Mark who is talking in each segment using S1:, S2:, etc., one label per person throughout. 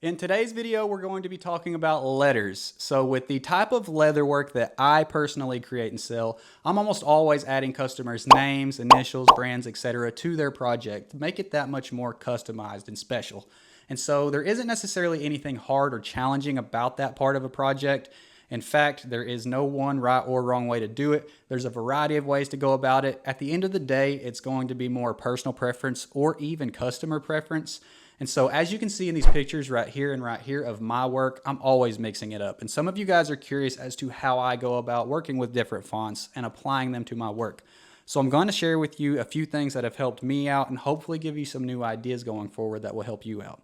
S1: In today's video, we're going to be talking about letters. So with the type of leather work that I personally create and sell, I'm almost always adding customers' names, initials, brands, etc. to their project to make it that much more customized and special. And so there isn't necessarily anything hard or challenging about that part of a project. In fact, there is no one right or wrong way to do it. There's a variety of ways to go about it. At the end of the day, it's going to be more personal preference or even customer preference. And so as you can see in these pictures right here and right here of my work, I'm always mixing it up. And some of you guys are curious as to how I go about working with different fonts and applying them to my work. So I'm going to share with you a few things that have helped me out and hopefully give you some new ideas going forward that will help you out.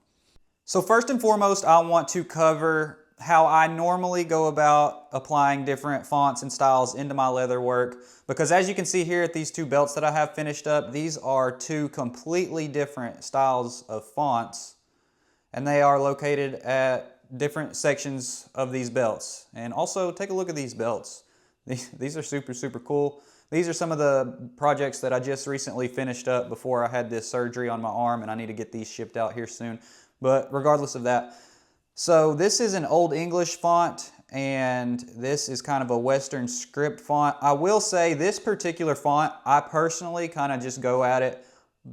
S2: So first and foremost, I want to cover how I normally go about applying different fonts and styles into my leather work, because as you can see here at these two belts that I have finished up, these are two completely different styles of fonts, and they are located at different sections of these belts. And also take a look at these belts. These are super cool. These are some of the projects that I just recently finished up before I had this surgery on my arm, and I need to get these shipped out here soon. But regardless of that, so this is an Old English font, and this is kind of a Western script font. I will say this particular font, I personally kind of just go at it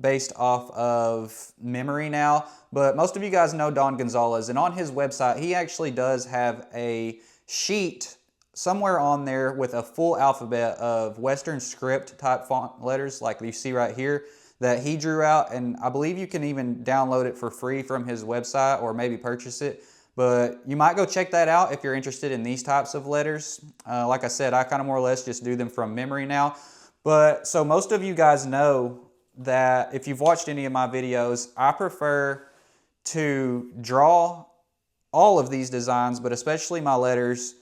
S2: based off of memory now, but most of you guys know Don Gonzalez, and on his website, he actually does have a sheet somewhere on there with a full alphabet of Western script type font letters like you see right here that he drew out, and I believe you can even download it for free from his website or maybe purchase it. But you might go check that out if you're interested in these types of letters. Like I said, I kind of more or less just do them from memory now. But so most of you guys know that if you've watched any of my videos, I prefer to draw all of these designs, but especially my letters,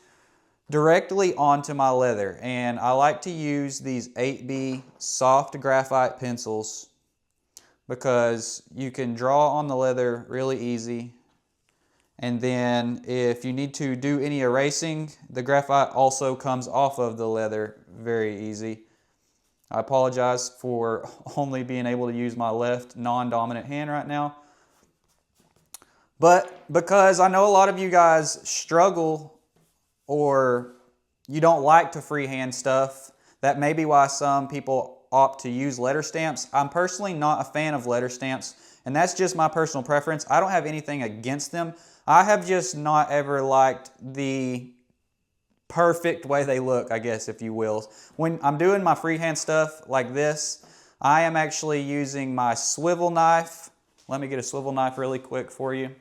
S2: directly onto my leather. And I like to use these 8B soft graphite pencils because you can draw on the leather really easy. And then if you need to do any erasing, the graphite also comes off of the leather very easy. I apologize for only being able to use my left non-dominant hand right now. But because I know a lot of you guys struggle or you don't like to freehand stuff, that may be why some people opt to use letter stamps. I'm personally not a fan of letter stamps, and that's just my personal preference. I don't have anything against them. I have just not ever liked the perfect way they look, I guess, if you will. When I'm doing my freehand stuff like this, I am actually using my swivel knife. Let me get a swivel knife really quick for you.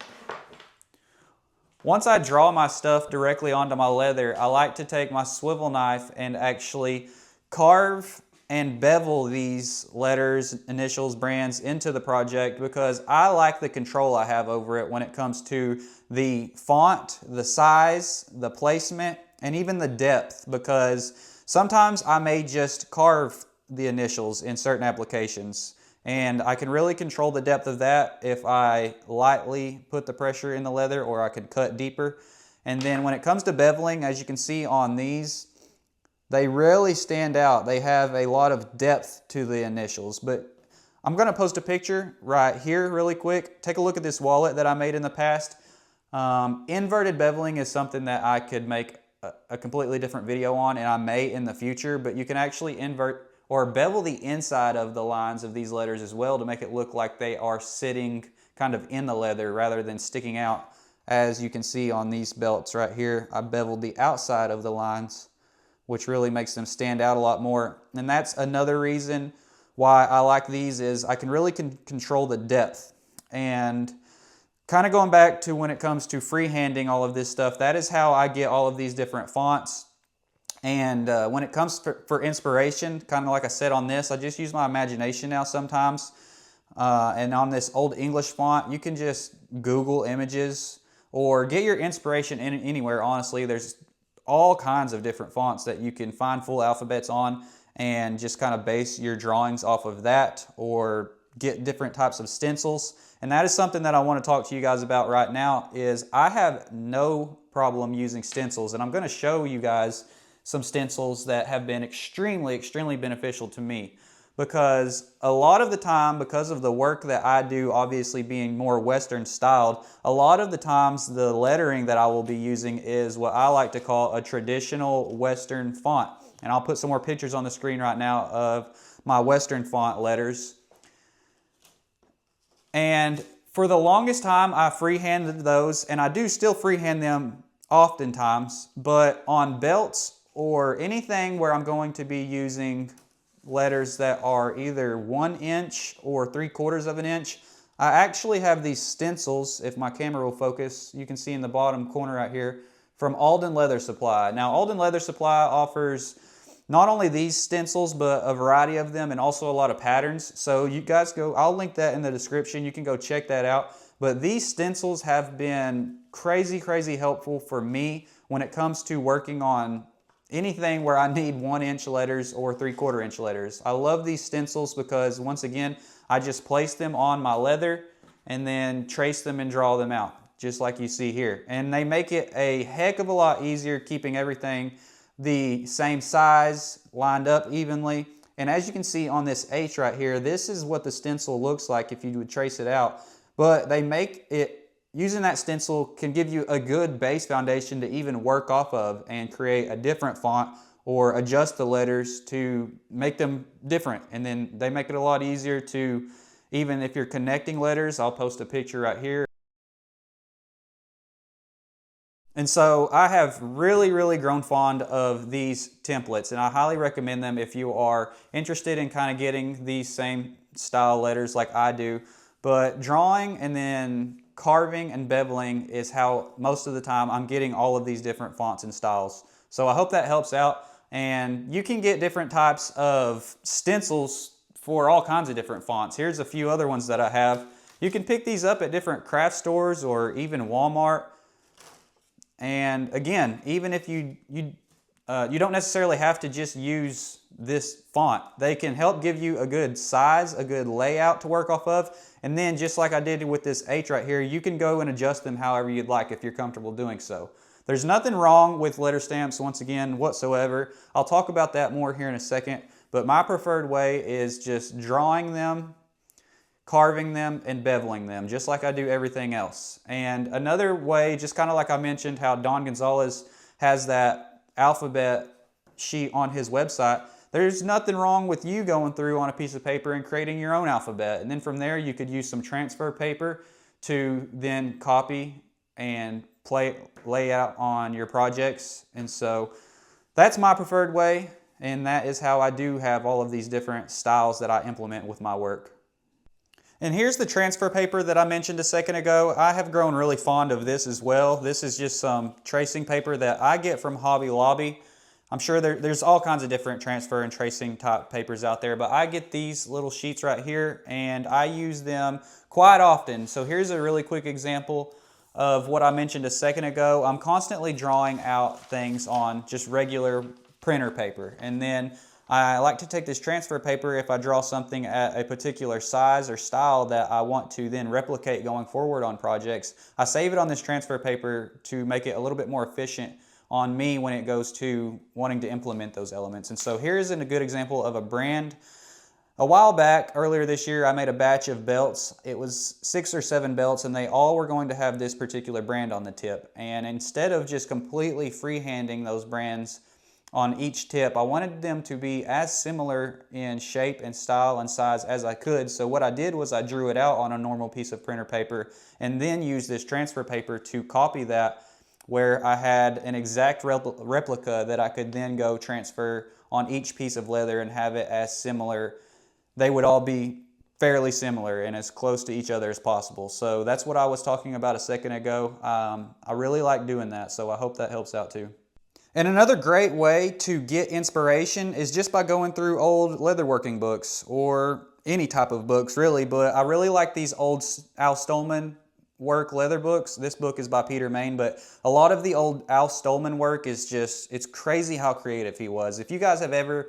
S2: Once I draw my stuff directly onto my leather, I like to take my swivel knife and actually carve and bevel these letters, initials, brands into the project because I like the control I have over it when it comes to the font, the size, the placement, and even the depth, because sometimes I may just carve the initials in certain applications, and I can really control the depth of that if I lightly put the pressure in the leather, or I could cut deeper. And then when it comes to beveling, as you can see on these, they really stand out. They have a lot of depth to the initials. But I'm going to post a picture right here really quick. Take a look at this wallet that I made in the past. Inverted beveling is something that I could make a completely different video on, and I may in the future, but you can actually invert or bevel the inside of the lines of these letters as well to make it look like they are sitting kind of in the leather rather than sticking out. As you can see on these belts right here, I beveled the outside of the lines, which really makes them stand out a lot more. And that's another reason why I like these, is I can really control the depth. And kind of going back to when it comes to freehanding all of this stuff, that is how I get all of these different fonts. And when it comes for inspiration, kind of like I said on this, I just use my imagination now sometimes. And on this Old English font, you can just Google images or get your inspiration anywhere, honestly. There's all kinds of different fonts that you can find full alphabets on and just kind of base your drawings off of that, or get different types of stencils. And that is something that I want to talk to you guys about right now. Is I have no problem using stencils, and I'm going to show you guys some stencils that have been extremely beneficial to me. because a lot of the time, because of the work that I do, obviously being more Western styled, a lot of the times the lettering that I will be using is what I like to call a traditional Western font. And I'll put some more pictures on the screen right now of my Western font letters. And for the longest time, I freehanded those, and I do still freehand them oftentimes, but on belts or anything where I'm going to be using letters that are either 1 inch or 3/4 of an inch, I actually have these stencils. If my camera will focus, you can see in the bottom corner right here, from Alden Leather Supply. Now, Alden Leather Supply offers not only these stencils, but a variety of them, and also a lot of patterns. So you guys go, I'll link that in the description. You can go check that out. But these stencils have been crazy, crazy helpful for me when it comes to working on anything where I need 1 inch letters or 3/4 inch letters. I love these stencils because, once again, I just place them on my leather and then trace them and draw them out, just like you see here. And they make it a heck of a lot easier, keeping everything the same size, lined up evenly. And as you can see on this H right here, this is what the stencil looks like if you would trace it out. But they make it, using that stencil can give you a good base foundation to even work off of and create a different font or adjust the letters to make them different. And then they make it a lot easier to, even if you're connecting letters, I'll post a picture right here. And so I have really, really grown fond of these templates, and I highly recommend them if you are interested in kind of getting these same style letters like I do. But drawing and then carving and beveling is how most of the time I'm getting all of these different fonts and styles. So I hope that helps out. And you can get different types of stencils for all kinds of different fonts. Here's a few other ones that I have. You can pick these up at different craft stores or even Walmart. And again, even if you don't necessarily have to just use this font. They can help give you a good size, a good layout to work off of. And then, just like I did with this H right here, you can go and adjust them however you'd like if you're comfortable doing so. There's nothing wrong with letter stamps, once again, whatsoever. I'll talk about that more here in a second. But my preferred way is just drawing them, carving them, and beveling them, just like I do everything else. And another way, just kind of like I mentioned how Don Gonzalez has that alphabet sheet on his website, there's nothing wrong with you going through on a piece of paper and creating your own alphabet. And then from there, you could use some transfer paper to then copy and lay out on your projects. And so that's my preferred way, and that is how I do have all of these different styles that I implement with my work. And here's the transfer paper that I mentioned a second ago. I have grown really fond of this as well. This is just some tracing paper that I get from Hobby Lobby. I'm sure there's all kinds of different transfer and tracing type papers out there, but I get these little sheets right here and I use them quite often. So here's a really quick example of what I mentioned a second ago. I'm constantly drawing out things on just regular printer paper, and then I like to take this transfer paper if I draw something at a particular size or style that I want to then replicate going forward on projects. I save it on this transfer paper to make it a little bit more efficient on me when it goes to wanting to implement those elements. And so here's a good example of a brand. A while back, earlier this year, I made a batch of belts. It was 6 or 7 belts, and they all were going to have this particular brand on the tip. And instead of just completely freehanding those brands on each tip, I wanted them to be as similar in shape and style and size as I could. So what I did was I drew it out on a normal piece of printer paper and then used this transfer paper to copy that, where I had an exact replica that I could then go transfer on each piece of leather and have it as similar. They would all be fairly similar and as close to each other as possible. So that's what I was talking about a second ago. I really like doing that, so I hope that helps out too. And another great way to get inspiration is just by going through old leatherworking books, or any type of books really, but I really like these old Al Stolman work leather books. This book is by Peter Main, but a lot of the old Al Stolman work is just, it's crazy how creative he was. If you guys have ever,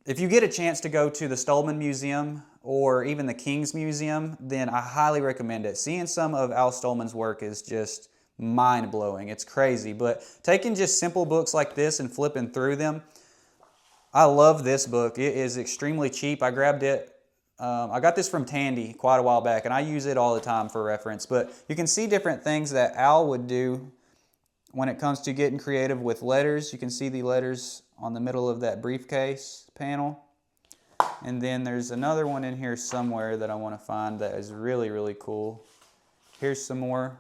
S2: if you get a chance to go to the Stolman Museum or even the King's Museum, then I highly recommend it. Seeing some of Al Stolman's work is just mind-blowing. It's crazy. But taking just simple books like this and flipping through them, I love this book. It is extremely cheap. I grabbed it. I got this from Tandy quite a while back, and I use it all the time for reference. But you can see different things that Al would do when it comes to getting creative with letters. You can see the letters on the middle of that briefcase panel. And then there's another one in here somewhere that I want to find that is really, really cool. Here's some more.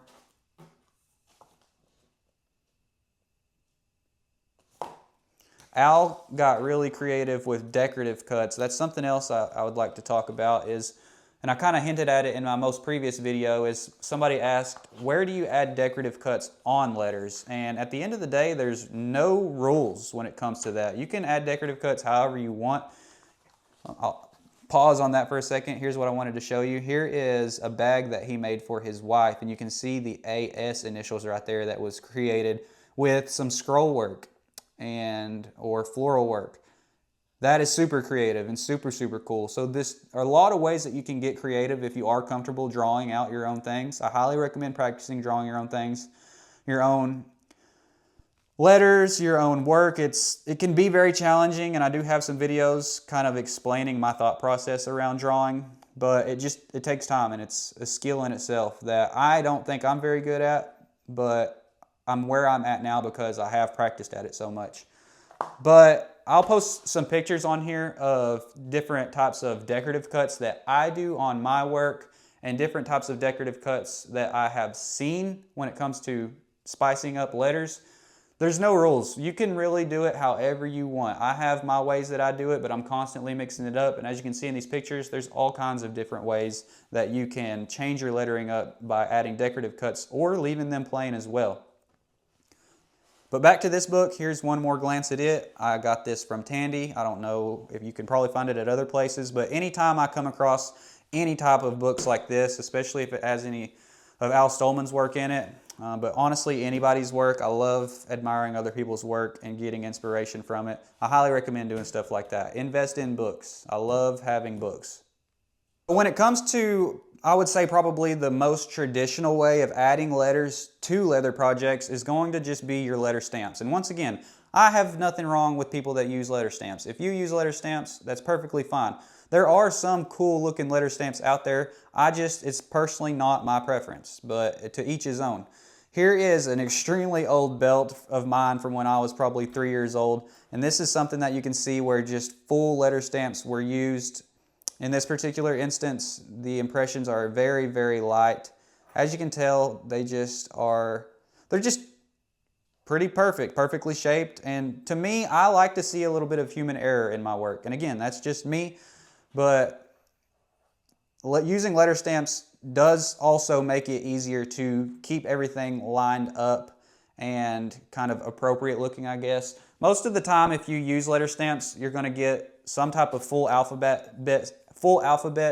S2: Al got really creative with decorative cuts. That's something else I would like to talk about is, and I kind of hinted at it in my most previous video, is somebody asked, where do you add decorative cuts on letters? And at the end of the day, there's no rules when it comes to that. You can add decorative cuts however you want. I'll pause on that for a second. Here's what I wanted to show you. Here is a bag that he made for his wife, and you can see the AS initials right there that was created with some scroll work or floral work. That is super creative and super, super cool. So this are a lot of ways that you can get creative if you are comfortable drawing out your own things. I highly recommend practicing drawing your own things, your own letters, your own work. It can be very challenging, and I do have some videos kind of explaining my thought process around drawing, but it takes time, and it's a skill in itself that I don't think I'm very good at, but I'm where I'm at now because I have practiced at it so much. But I'll post some pictures on here of different types of decorative cuts that I do on my work and different types of decorative cuts that I have seen when it comes to spicing up letters. There's no rules. You can really do it however you want. I have my ways that I do it, but I'm constantly mixing it up. And as you can see in these pictures, there's all kinds of different ways that you can change your lettering up by adding decorative cuts or leaving them plain as well. But back to this book, here's one more glance at it. I got this from Tandy. I don't know if you can probably find it at other places, but anytime I come across any type of books like this, especially if it has any of Al Stolman's work in it, but honestly, anybody's work, I love admiring other people's work and getting inspiration from it. I highly recommend doing stuff like that. Invest in books. I love having books. But when it comes to, I would say probably the most traditional way of adding letters to leather projects is going to just be your letter stamps. And once again, I have nothing wrong with people that use letter stamps. If you use letter stamps, that's perfectly fine. There are some cool looking letter stamps out there. It's personally not my preference, but to each his own. Here is an extremely old belt of mine from when I was probably 3 years old. And this is something that you can see where just full letter stamps were used. In this particular instance, the impressions are very, very light. As you can tell, they're just pretty perfect, perfectly shaped. And to me, I like to see a little bit of human error in my work. And again, that's just me, but using letter stamps does also make it easier to keep everything lined up and kind of appropriate looking, I guess. Most of the time, if you use letter stamps, you're going to get some type of full alphabet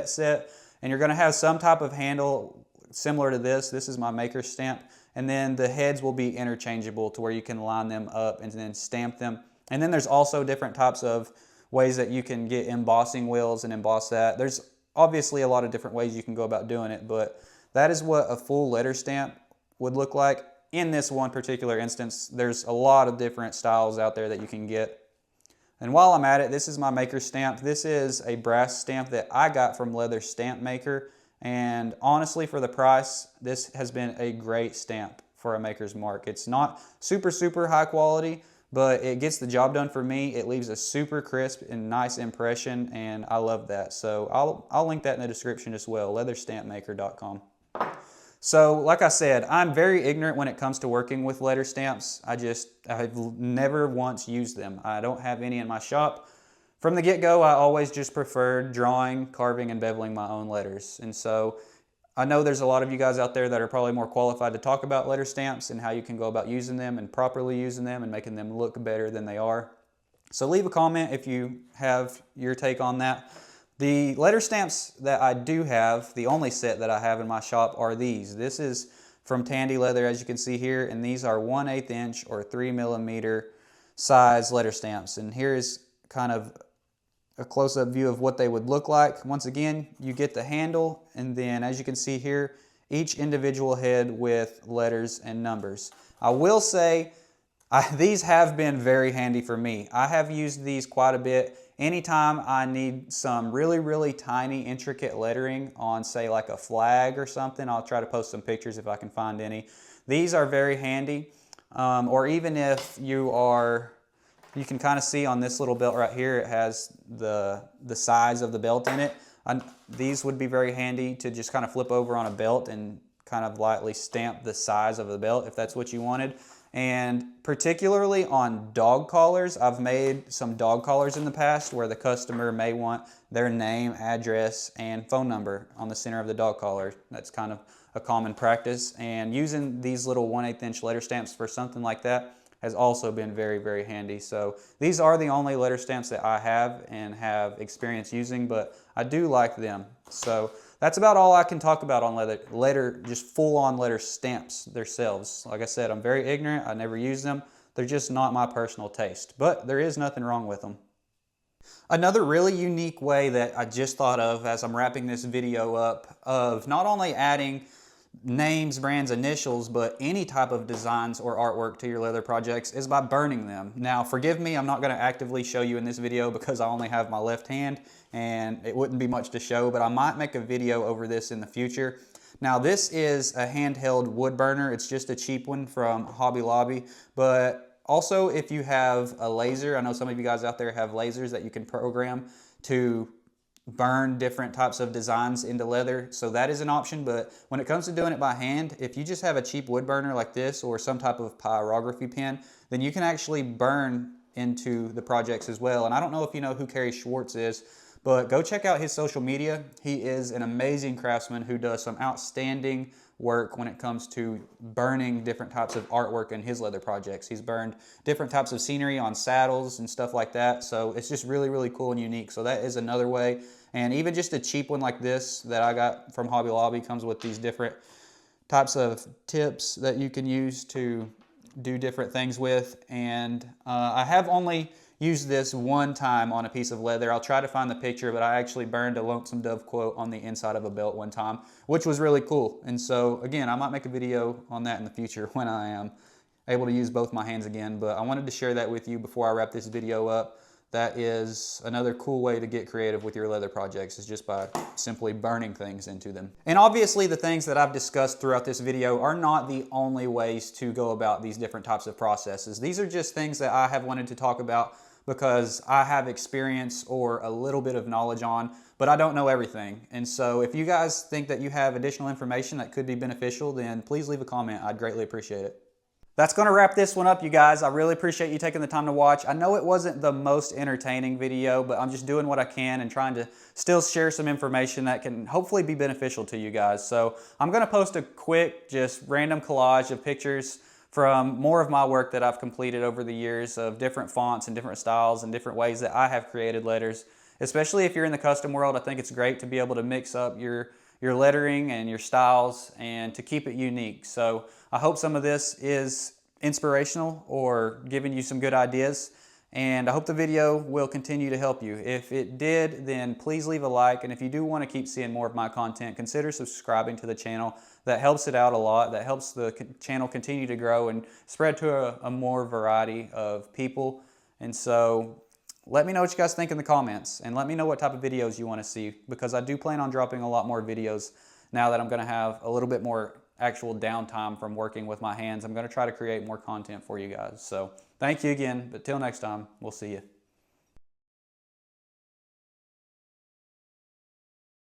S2: set, and you're going to have some type of handle similar to this. This is my maker stamp, and then the heads will be interchangeable to where you can line them up and then stamp them. And then there's also different types of ways that you can get embossing wheels and emboss that. There's obviously a lot of different ways you can go about doing it, but that is what a full letter stamp would look like. In this one particular instance, there's a lot of different styles out there that you can get. And while I'm at it, this is my maker stamp. This is a brass stamp that I got from Leather Stamp Maker. And honestly, for the price, this has been a great stamp for a maker's mark. It's not super, super high quality, but it gets the job done for me. It leaves a super crisp and nice impression, and I love that. So I'll link that in the description as well, leatherstampmaker.com. So like I said, I'm very ignorant when it comes to working with letter stamps. I've never once used them. I don't have any in my shop. From the get-go, I always just preferred drawing, carving, and beveling my own letters. And so I know there's a lot of you guys out there that are probably more qualified to talk about letter stamps and how you can go about using them and properly using them and making them look better than they are. So leave a comment if you have your take on that. The letter stamps that I do have, the only set that I have in my shop are these. This is from Tandy Leather, as you can see here, and these are 1/8 inch or 3mm size letter stamps. And here is kind of a close-up view of what they would look like. Once again, you get the handle, and then as you can see here, each individual head with letters and numbers. I will say These have been very handy for me. I have used these quite a bit. Anytime I need some really, really tiny, intricate lettering on, say, like a flag or something, I'll try to post some pictures if I can find any. These are very handy. Or even if you can kind of see on this little belt right here, it has the size of the belt in it. These would be very handy to just kind of flip over on a belt and kind of lightly stamp the size of the belt if that's what you wanted. And particularly on dog collars, I've made some dog collars in the past where the customer may want their name, address, and phone number on the center of the dog collar. That's kind of a common practice. And using these little 1/8 inch letter stamps for something like that has also been very, very handy. So these are the only letter stamps that I have and have experience using, but I do like them. So that's about all I can talk about on just full-on letter stamps themselves. Like I said, I'm very ignorant. I never use them. They're just not my personal taste, but there is nothing wrong with them. Another really unique way that I just thought of as I'm wrapping this video up of not only adding names, brands, initials, but any type of designs or artwork to your leather projects is by burning them. Now, forgive me, I'm not going to actively show you in this video because I only have my left hand and it wouldn't be much to show, but I might make a video over this in the future. Now, this is a handheld wood burner. It's just a cheap one from Hobby Lobby, but also if you have a laser, I know some of you guys out there have lasers that you can program to burn different types of designs into leather, so that is an option. But when it comes to doing it by hand, if you just have a cheap wood burner like this or some type of pyrography pen, then you can actually burn into the projects as well. And I don't know if you know who Kerry Schwartz is, but go check out his social media. He is an amazing craftsman who does some outstanding work when it comes to burning different types of artwork in his leather projects. He's burned different types of scenery on saddles and stuff like that. So it's just really, really cool and unique. So that is another way. And even just a cheap one like this that I got from Hobby Lobby comes with these different types of tips that you can use to do different things with. And I have only used this one time on a piece of leather. I'll try to find the picture, but I actually burned a Lonesome Dove quote on the inside of a belt one time, which was really cool. And so again, I might make a video on that in the future when I am able to use both my hands again, but I wanted to share that with you before I wrap this video up. That is another cool way to get creative with your leather projects, is just by simply burning things into them. And obviously the things that I've discussed throughout this video are not the only ways to go about these different types of processes. These are just things that I have wanted to talk about because I have experience or a little bit of knowledge on, but I don't know everything. And so if you guys think that you have additional information that could be beneficial, then please leave a comment. I'd greatly appreciate it. That's going to wrap this one up, you guys. I really appreciate you taking the time to watch. I know it wasn't the most entertaining video, but I'm just doing what I can and trying to still share some information that can hopefully be beneficial to you guys. So I'm going to post a quick, just random collage of pictures from more of my work that I've completed over the years of different fonts and different styles and different ways that I have created letters. Especially if you're in the custom world, I think it's great to be able to mix up your lettering and your styles and to keep it unique. So I hope some of this is inspirational or giving you some good ideas. And I hope the video will continue to help you. If it did, then please leave a like. And if you do want to keep seeing more of my content, consider subscribing to the channel. That helps it out a lot. That helps the channel continue to grow and spread to a more variety of people. And so let me know what you guys think in the comments, and let me know what type of videos you want to see, because I do plan on dropping a lot more videos now that I'm going to have a little bit more actual downtime from working with my hands. I'm going to try to create more content for you guys. So thank you again, but till next time, we'll see you.